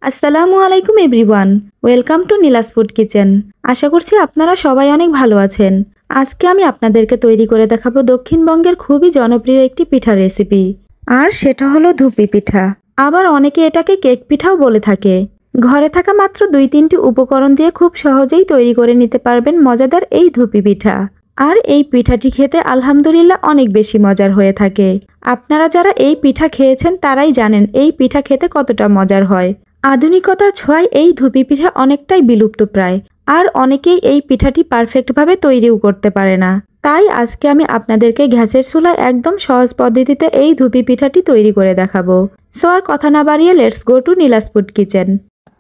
আসসালামু আলাইকুম everyone. Welcome to Nila's food kitchen. আশা করছি আপনারা সবাই অনেক ভালো আছেন। আজকে আমি আপনাদেরকে তৈরি করে দেখাবো দক্ষিণবঙ্গের খুবই জনপ্রিয় একটি পিঠার রেসিপি। আর সেটা হলো ধুপি পিঠা। আবার অনেকে এটাকে কেক পিঠাও বলে থাকে। ঘরে থাকা মাত্র 2-3টি উপকরণ দিয়ে খুব সহজেই তৈরি করে নিতে পারবেন মজাদার এই ধুপি পিঠা। আর এই পিঠাটি খেতে আলহামদুলিল্লাহ অনেক বেশি মজার হয়ে থাকে। আপনারা যারা এই পিঠা খেয়েছেন তারাই জানেন এই পিঠা খেতে কতটা মজার হয়। আধুনিকতার ছোঁয়ায় এই ধুপি পিঠা অনেকটাই বিলুপ্ত প্রায়। আর অনেকেই এই পিঠাটি পারফেক্টভাবে তৈরিও করতে পারে না। তাই আজকে আমি আপনাদেরকে গ্যাসের চুলায় একদম সহজ পদ্ধতিতে এই ধুপি পিঠাটি তৈরি করে দেখাবো। সো আর কথা না বাড়িয়ে let's go to Nila's food kitchen.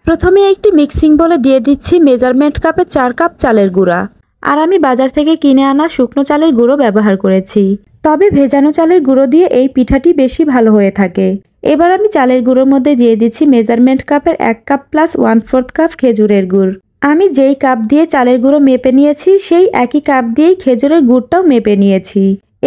প্রথমে একটি মিক্সিং বলে দিয়ে দিচ্ছি মেজারমেন্ট কাপে 4 কাপ চালের গুঁড়া। আর আমি বাজার থেকে কিনে আনা শুকনো চালের গুঁড়ো ব্যবহার করেছি। তবে ভেজানো চালের গুঁড়ো দিয়ে এই পিঠাটি বেশি ভালো হয়ে থাকে। এবার আমি চালের গুঁড়োর মধ্যে দিয়ে দিচ্ছি মেজারমেন্ট কাপের 1 কাপ প্লাস 1/4 কাপ খেজুরের গুড়। আমি যেই কাপ দিয়ে চালের গুঁড়ো মেপে নিয়েছি সেই একই কাপ দিয়েই খেজুরের গুড়টাও মেপে নিয়েছি।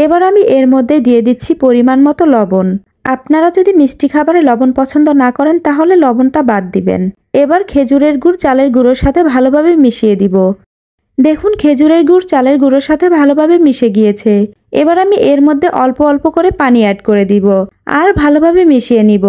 এবার আমি এর মধ্যে দিয়ে দিচ্ছি পরিমাণ মতো লবণ। আপনারা যদি মিষ্টি খাবারে লবণ পছন্দ না করেন তাহলে লবণটা বাদ দিবেন। এবার খেজুরের গুড় চালের গুঁড়োর সাথে ভালোভাবে মিশিয়ে দিব। দেখুন খেজুরের গুড় চালের গুঁড়োর সাথে ভালোভাবে মিশে গিয়েছে। এবার আমি এর মধ্যে অল্প অল্প করে পানি অ্যাড করে দিব আর ভালোভাবে মিশিয়ে নিব।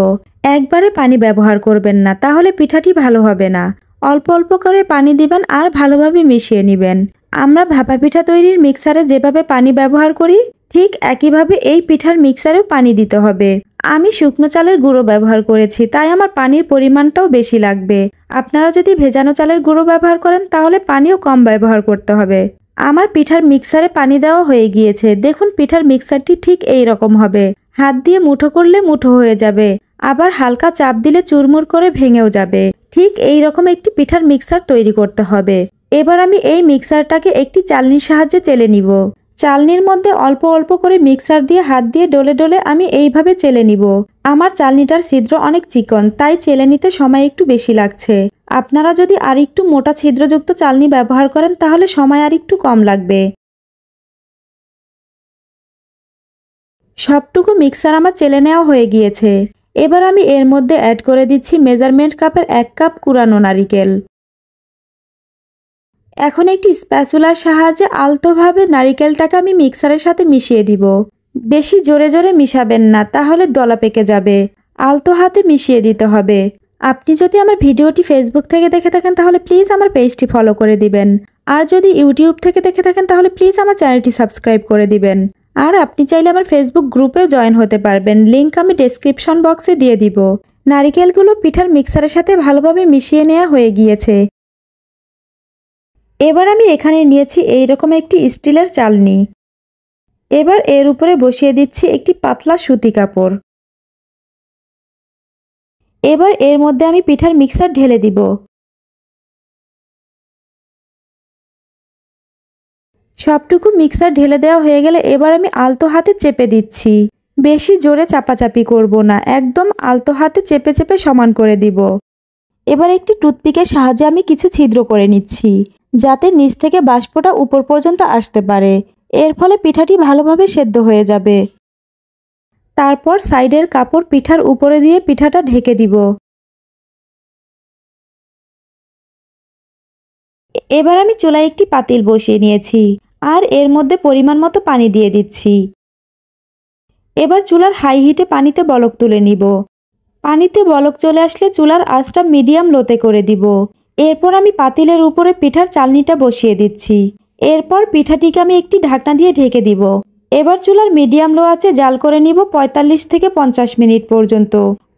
একবারে পানি ব্যবহার করবেন না, তাহলে পিঠাটি ভালো হবে না। অল্প অল্প করে পানি দিবেন আর ভালোভাবে মিশিয়ে নেবেন। আমরা ভাপা পিঠা তৈরির মিক্সারে যেভাবে পানি ব্যবহার করি ঠিক একইভাবে এই পিঠার মিক্সারেও পানি দিতে হবে। আমি শুকনো চালের গুঁড়ো ব্যবহার করেছি, তাই আমার পানির পরিমাণটাও বেশি লাগবে। আপনারা যদি ভেজানো চালের গুঁড়ো ব্যবহার করেন তাহলে পানিও কম ব্যবহার করতে হবে। আমার পিঠার মিক্সারে পানি দেওয়া হয়ে গিয়েছে। দেখুন পিঠার মিক্সারটি ঠিক এই রকম হবে। হাত দিয়ে মুঠো করলে মুঠো হয়ে যাবে, আবার হালকা চাপ দিলে চুরমুর করে ভেঙেও যাবে। ঠিক এই রকম একটি পিঠার মিক্সার তৈরি করতে হবে। এবার আমি এই মিক্সারটাকে একটি চালনির সাহায্যে চেলে নিব। চালনির মধ্যে অল্প অল্প করে মিক্সার দিয়ে হাত দিয়ে ডলে ডলে আমি এইভাবে চেলে নিব। আমার চালনিটার ছিদ্র অনেক চিকন, তাই চেলে নিতে সময় একটু বেশি লাগছে। আপনারা যদি আর একটু মোটা ছিদ্রযুক্ত চালনি ব্যবহার করেন তাহলে সময় আর একটু কম লাগবে। সবটুকু মিক্সার আমার চেলে নেওয়া হয়ে গিয়েছে। এবার আমি এর মধ্যে অ্যাড করে দিচ্ছি মেজারমেন্ট কাপের 1 কাপ কুরানো নারিকেল। এখন একটি স্প্যাচুলার সাহায্যে আলতোভাবে নারিকেলটাকে আমি মিক্সারের সাথে মিশিয়ে দিব। বেশি জোরে জোরে মিশাবেন না, তাহলে দলা পেকে যাবে। আলতো হাতে মিশিয়ে দিতে হবে। আপনি যদি আমার ভিডিওটি ফেসবুক থেকে দেখে থাকেন তাহলে প্লিজ আমার পেজটি ফলো করে দিবেন। আর যদি ইউটিউব থেকে দেখে থাকেন তাহলে প্লিজ আমার চ্যানেলটি সাবস্ক্রাইব করে দিবেন। আর আপনি চাইলে আমার ফেসবুক গ্রুপেও জয়েন হতে পারবেন, লিংক আমি ডেসক্রিপশন বক্সে দিয়ে দিব। নারিকেলগুলো পিঠার মিক্সারের সাথে ভালোভাবে মিশিয়ে নেওয়া হয়ে গিয়েছে। এবার আমি এখানে নিয়েছি এইরকম একটি স্টিলের চালনি। এবার এর উপরে বসিয়ে দিচ্ছি একটি পাতলা সুতি কাপড়। এবার এর মধ্যে আমি পিঠার মিক্সার ঢেলে দিব। সবটুকু মিক্সার ঢেলে দেওয়া হয়ে গেলে এবার আমি আলতো হাতে চেপে দিচ্ছি। বেশি জোরে চাপাচাপি করব না, একদম আলতো হাতে চেপে চেপে সমান করে দিব। এবার একটি টুথপিকের সাহায্যে আমি কিছু ছিদ্র করে নিচ্ছি, যাতে নিচ থেকে বাষ্পটা উপর পর্যন্ত আসতে পারে। এর ফলে পিঠাটি ভালোভাবে সেদ্ধ হয়ে যাবে। তারপর সাইডের কাপড় পিঠার উপরে দিয়ে পিঠাটা ঢেকে দিব। এবার আমি চুলায় একটি পাতিল বসিয়ে নিয়েছি আর এর মধ্যে পরিমাণ মতো পানি দিয়ে দিচ্ছি। এবার চুলার হাই হিটে পানিতে বলক তুলে নিব। পানিতে বলক চলে আসলে চুলার আঁচটা মিডিয়াম লোতে করে দিব। এরপর আমি পাতিলের উপরে পিঠার চালনিটা বসিয়ে দিচ্ছি। এরপর পিঠাটিকে আমি একটি ঢাকনা দিয়ে ঢেকে দিব। এবার চুলার মিডিয়াম লো আঁচে জাল করে নিব 45 থেকে 50 মিনিট পর্যন্ত।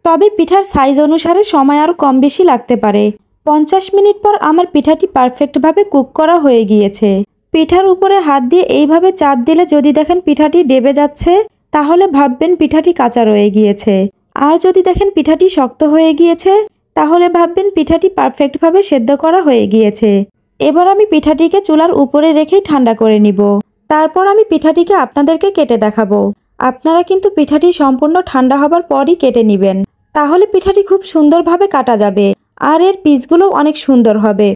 তবে পিঠার সাইজ অনুসারে সময় আরও কম বেশি লাগতে পারে। 50 মিনিট পর আমার পিঠাটি পারফেক্টভাবে কুক করা হয়ে গিয়েছে। পিঠার উপরে হাত দিয়ে এইভাবে চাপ দিলে যদি দেখেন পিঠাটি ডেবে যাচ্ছে তাহলে ভাববেন পিঠাটি কাঁচা রয়ে গিয়েছে। আর যদি দেখেন পিঠাটি শক্ত হয়ে গিয়েছে তাহলে ভাববেন পিঠাটি পারফেক্টভাবে সেদ্ধ করা হয়ে গিয়েছে। এবার আমি পিঠাটিকে চুলার উপরে রেখেই ঠান্ডা করে নিব। তারপর আমি পিঠাটিকে আপনাদেরকে কেটে দেখাবো। আপনারা কিন্তু পিঠাটি সম্পূর্ণ ঠান্ডা হবার পরই কেটে নেবেন, তাহলে পিঠাটি খুব সুন্দরভাবে কাটা যাবে আর এর পিসগুলো অনেক সুন্দর হবে।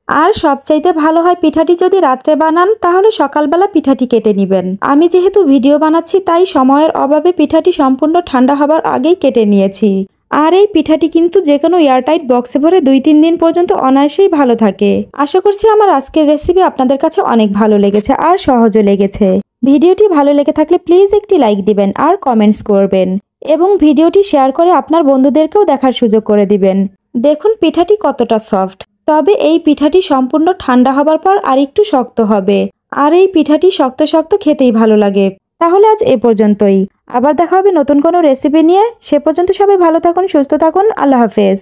আর সবচাইতে ভালো হয় পিঠাটি যদি রাত্রে বানান তাহলে সকালবেলা পিঠাটি কেটে নেবেন। আমি যেহেতু ভিডিও বানাচ্ছি তাই সময়ের অভাবে পিঠাটি সম্পূর্ণ ঠান্ডা হবার আগেই কেটে নিয়েছি। আর এই পিঠাটি কিন্তু যে কোনো এয়ারটাইট বক্সে ভরে 2-3 দিন পর্যন্ত অনায়াসেই ভালো থাকে। আশা করছি আমার আজকের রেসিপি আপনাদের কাছে অনেক ভালো লেগেছে আর সহজও লেগেছে। ভিডিওটি ভালো লেগে থাকলে প্লিজ একটি লাইক দিবেন আর কমেন্টস করবেন এবং ভিডিওটি শেয়ার করে আপনার বন্ধুদেরকেও দেখার সুযোগ করে দিবেন। দেখুন পিঠাটি কতটা সফট। তবে এই পিঠাটি সম্পূর্ণ ঠান্ডা হবার পর আর একটু শক্ত হবে। আর এই পিঠাটি শক্ত শক্ত খেতেই ভালো লাগে। তাহলে আজ এ পর্যন্তই। আবার দেখা হবে নতুন কোনো রেসিপি নিয়ে। সে পর্যন্ত সবাই ভালো থাকুন, সুস্থ থাকুন। আল্লাহ হাফেজ।